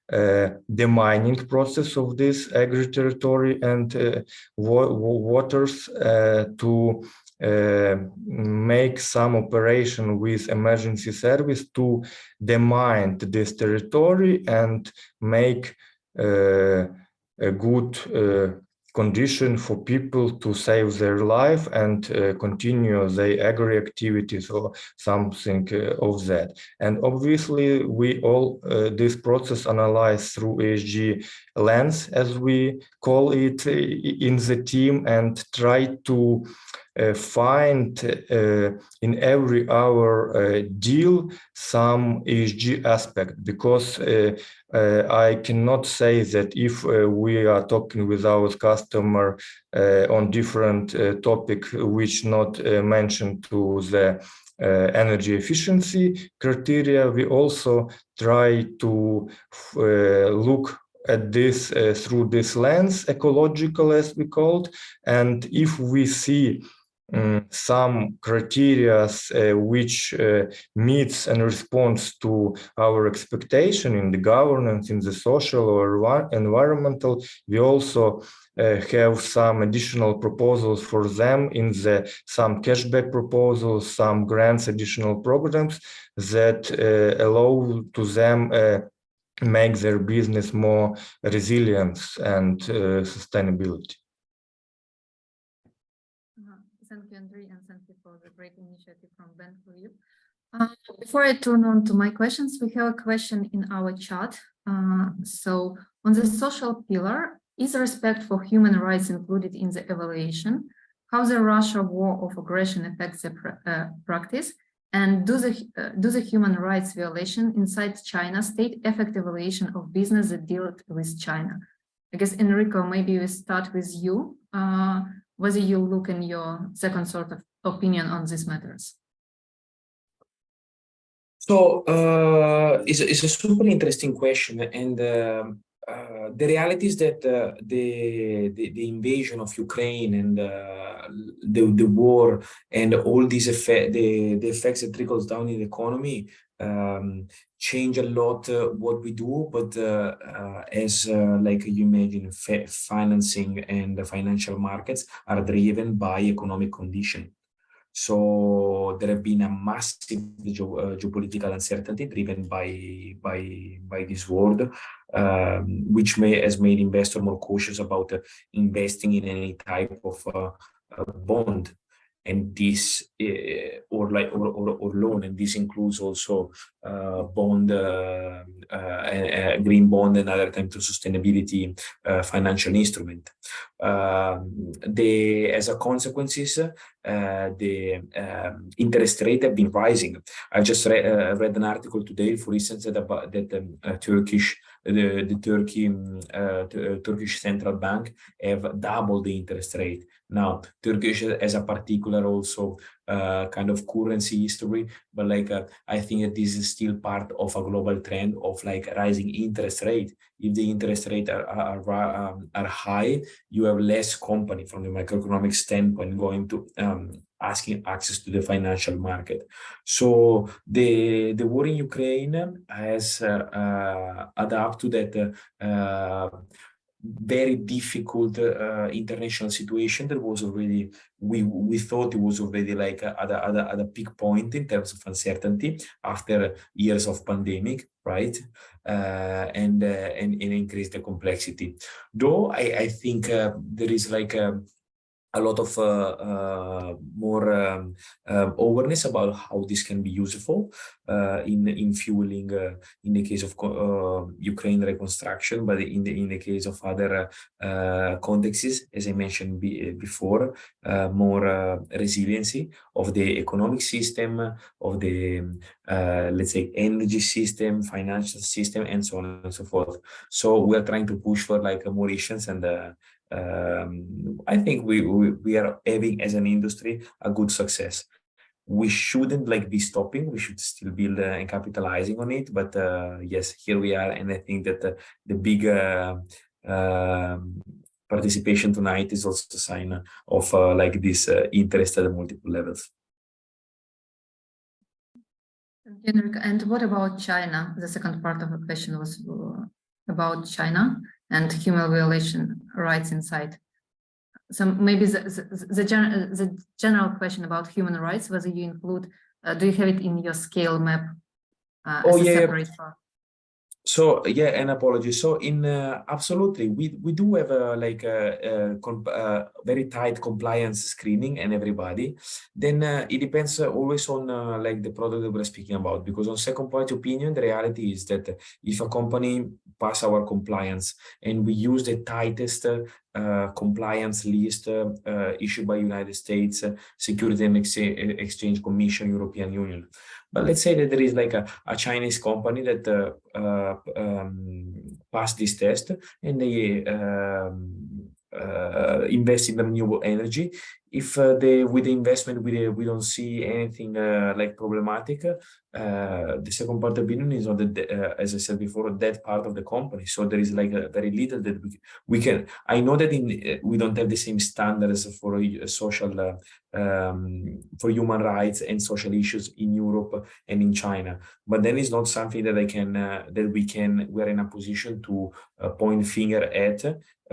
the mining process of this agri territory and waters to make some operation with emergency service to demine this territory and make a good condition for people to save their life and continue their agri activities or something of that. And obviously, we all this process analyze through ESG lens, as we call it in the team, and try to find in every our deal some ESG aspect, because I cannot say that if we are talking with our customer on different topic which not mentioned to the energy efficiency criteria, we also try to look at this through this lens, ecological as we called, and if we see some criteria which meets and responds to our expectation in the governance, in the social or environmental, we also have some additional proposals for them in the some cashback proposals, some grants, additional programs that allow to them make their business more resilience and sustainability. Thank you, Andriy, and thank you for the great initiative from Ben for you. Before I turn on to my questions, we have a question in our chat. So on the social pillar, is respect for human rights included in the evaluation? How the Russia war of aggression affects the practice? And do the human rights violation inside China state effect evaluation of business that deal with China? I guess, Enrico, maybe we start with you. Whether you look in your second sort of opinion on these matters. So it's a super interesting question, and the reality is that the invasion of Ukraine and the war and all these the effects that trickles down in the economy change a lot what we do, but as like you imagine, financing and the financial markets are driven by economic condition. So there have been a massive geopolitical uncertainty driven by this world, which has made investors more cautious about investing in any type of bond, and this or loan, and this includes also bond, green bond, and other types of sustainability financial instrument. As a consequences, the interest rate have been rising. I just read an article today, for instance, that Turkish central bank have doubled the interest rate. Now, Turkish has a particular also kind of currency history, but like I think that this is still part of a global trend of like rising interest rate. If the interest rate are high, you have less company from the macroeconomic standpoint going to asking access to the financial market. So the war in Ukraine has adapted to that very difficult international situation that was already, we thought it was already like at a peak point in terms of uncertainty after years of pandemic, right? And increase the complexity. Though I think there is like a lot of more awareness about how this can be useful in fueling, in the case of Ukraine reconstruction, but in the case of other contexts, as I mentioned before, more resiliency of the economic system, of the let's say energy system, financial system, and so on and so forth. So we are trying to push for like more issues, and I think we are having as an industry a good success. We shouldn't like be stopping. We should still build and capitalizing on it. But yes, here we are, and I think that the big participation tonight is also a sign of like this interest at multiple levels. And what about China? The second part of the question was about China and human violation rights inside. So maybe the general question about human rights, whether you include, do you have it in your scale map? Oh yeah. So yeah, an apology. So in absolutely, we do have very tight compliance screening and everybody. Then it depends always on like the product that we're speaking about, because on second party opinion, the reality is that if a company pass our compliance and we use the tightest compliance list issued by United States Security and Exchange Commission, European Union. But let's say that there is like a Chinese company that passed this test and they invest in renewable energy. If with the investment we don't see anything like problematic, the second part opinion is on the as I said before, that part of the company. So there is like a very little that we can. I know that we don't have the same standards for social for human rights and social issues in Europe and in China, but then it's not something that we're in a position to point finger at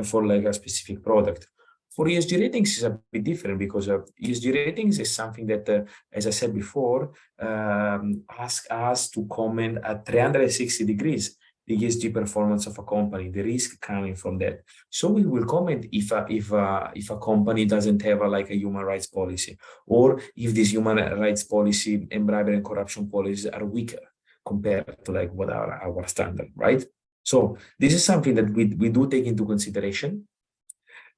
for like a specific product. For ESG ratings is a bit different, because ESG ratings is something that, as I said before, ask us to comment at 360 degrees the ESG performance of a company, the risk coming from that. So we will comment if a company doesn't have like a human rights policy, or if this human rights policy and bribery and corruption policies are weaker compared to like what are our standard, right? So this is something that we do take into consideration.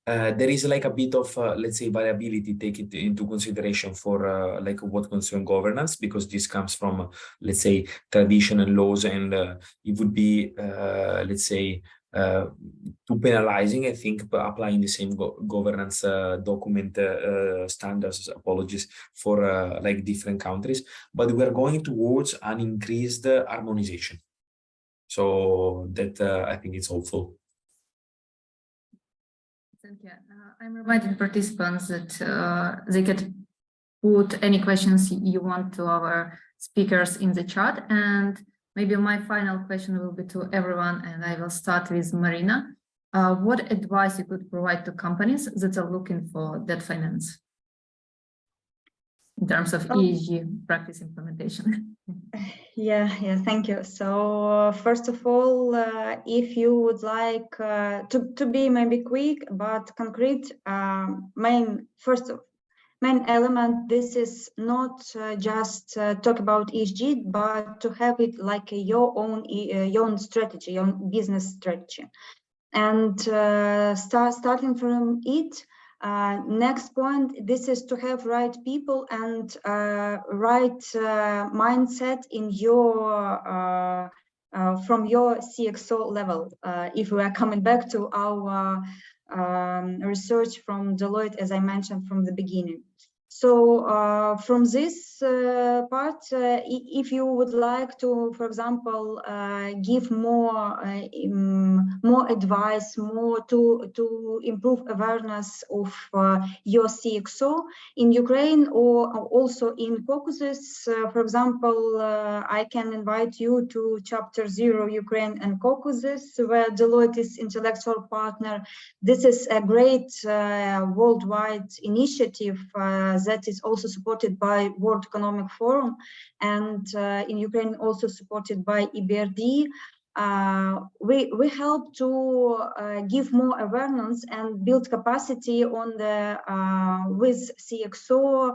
There is like a bit of, let's say, variability taken into consideration for like what concern governance, because this comes from, let's say, traditional laws, and it would be, let's say, too penalizing, I think, applying the same governance document standards, apologies, for like different countries. But we are going towards an increased harmonization. So that I think it's hopeful. Thank you. I'm reminding participants that they can put any questions you want to our speakers in the chat. And maybe my final question will be to everyone, and I will start with Maryna. What advice you could provide to companies that are looking for debt finance in terms of ESG practice implementation? Yeah, thank you. So first of all, if you would like to be maybe quick but concrete, main element, this is not just talk about ESG, but to have it like your own strategy, your own business strategy, and starting from it. Next point, this is to have right people and right mindset in your from your CXO level. If we are coming back to our research from Deloitte, as I mentioned from the beginning. So from this part, if you would like to, for example, give more advice, more to improve awareness of your CXO in Ukraine, or also in Caucasus, for example, I can invite you to Chapter 0 Ukraine and Caucasus, where Deloitte is intellectual partner. This is a great worldwide initiative that is also supported by World Economic Forum, and in Ukraine also supported by EBRD. We help to give more awareness and build capacity on the with CXO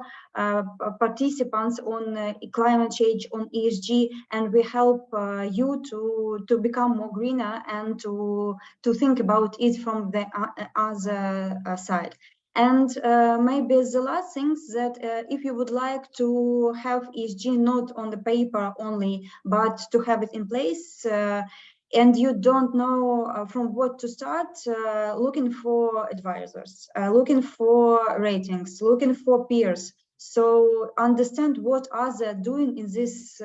participants on climate change, on ESG, and we help you to become more greener and to think about it from the other side. And maybe the last things that if you would like to have ESG not on the paper only, but to have it in place, and you don't know from what to start, looking for advisors, looking for ratings, looking for peers. So understand what others are doing in this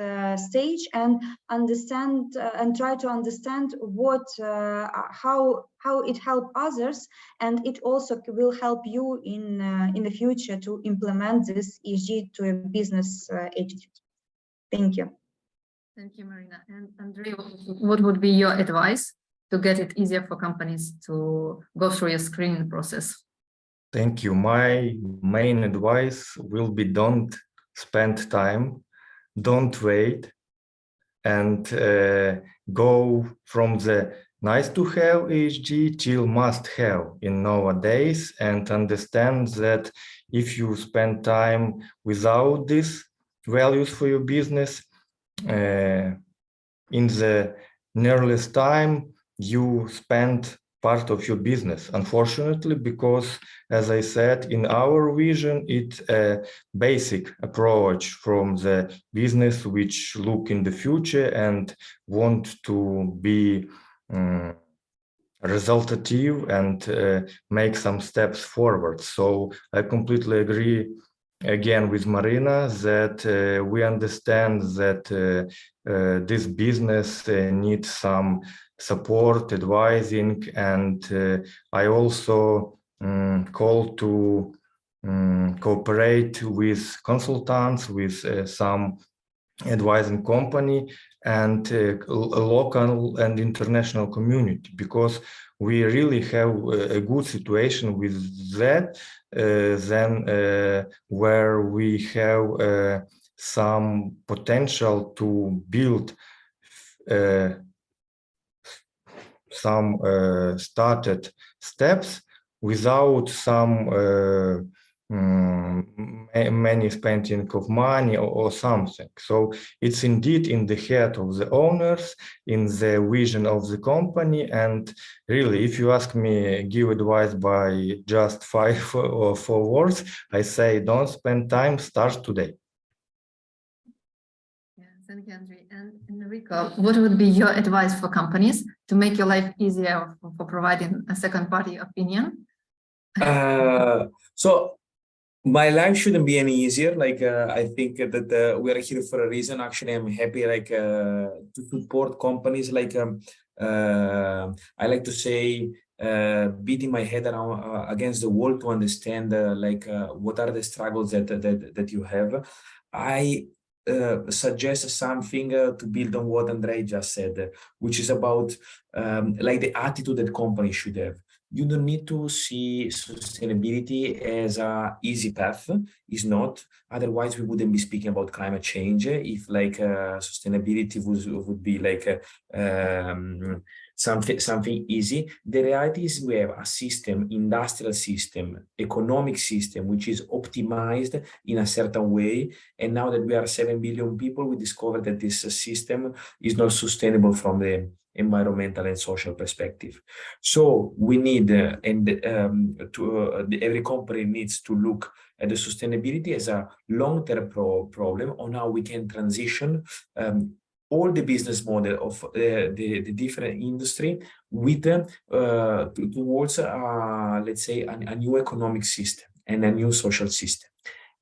stage, and understand and try to understand what how it helps others, and it also will help you in the future to implement this ESG to a business attitude. Thank you. Thank you, Maryna. And Andriy, what would be your advice to get it easier for companies to go through your screening process? Thank you. My main advice will be don't spend time, don't wait, and go from the nice to have ESG till must have in nowadays, and understand that if you spend time without these values for your business, in the nearest time you spend part of your business, unfortunately, because, as I said, in our vision, it's a basic approach from the business which look in the future and want to be resultative and make some steps forward. So I completely agree again with Maryna that we understand that this business needs some support, advising, and I also call to cooperate with consultants, with some advising company and local and international community, because we really have a good situation with that, then where we have some potential to build some started steps without some many spending of money or something. So it's indeed in the head of the owners, in the vision of the company. And really, if you ask me, give advice by just 5 or 4 words, I say, don't spend time, start today. Thank you, Andriy. And Enrico, what would be your advice for companies to make your life easier for providing a second-party opinion? So my life shouldn't be any easier. Like I think that we are here for a reason. Actually, I'm happy to support companies. Like I like to say, beating my head around against the wall to understand what are the struggles that you have. I suggest something to build on what Andriy just said, which is about like the attitude that companies should have. You don't need to see sustainability as an easy path. It's not. Otherwise, we wouldn't be speaking about climate change. If like sustainability would be like something easy. The reality is we have a system, industrial system, economic system, which is optimized in a certain way. And now that we are 7 billion people, we discovered that this system is not sustainable from the environmental and social perspective. So we need, every company needs to look at the sustainability as a long-term problem on how we can transition all the business model of the different industry with towards let's say a new economic system and a new social system.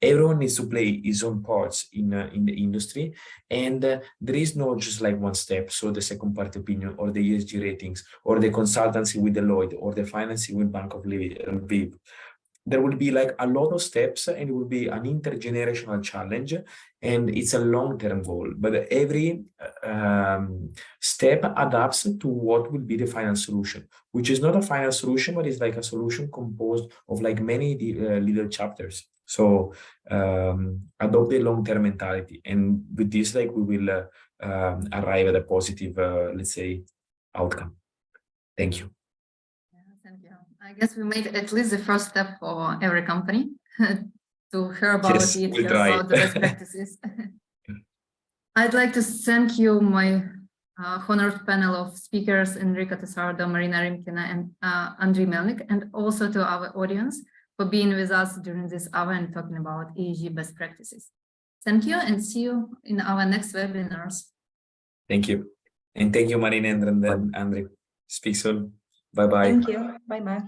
Everyone needs to play his own parts in the industry, and there is no just like one step. So the second party opinion, or the ESG ratings, or the consultancy with Deloitte, or the financing with Bank of Lviv. There will be like a lot of steps, and it will be an intergenerational challenge, and it's a long-term goal. But every step adapts to what will be the final solution, which is not a final solution, but it's like a solution composed of like many little chapters. So adopt the long-term mentality, and with this, like we will arrive at a positive, let's say, outcome. Thank you. Thank you. I guess we made at least the first step for every company to hear about Yes, it, we'll hear try. about the best practices. I'd like to thank you, my honored panel of speakers, Enrico, Tessadro, Maryna, Rymkina, and Andriy Melnyk, and also to our audience for being with us during this hour and talking about ESG best practices. Thank you, and see you in our next webinars. Thank you. And thank you, Maryna and Andriy. Speak soon. Bye-bye. Thank you. Bye-bye.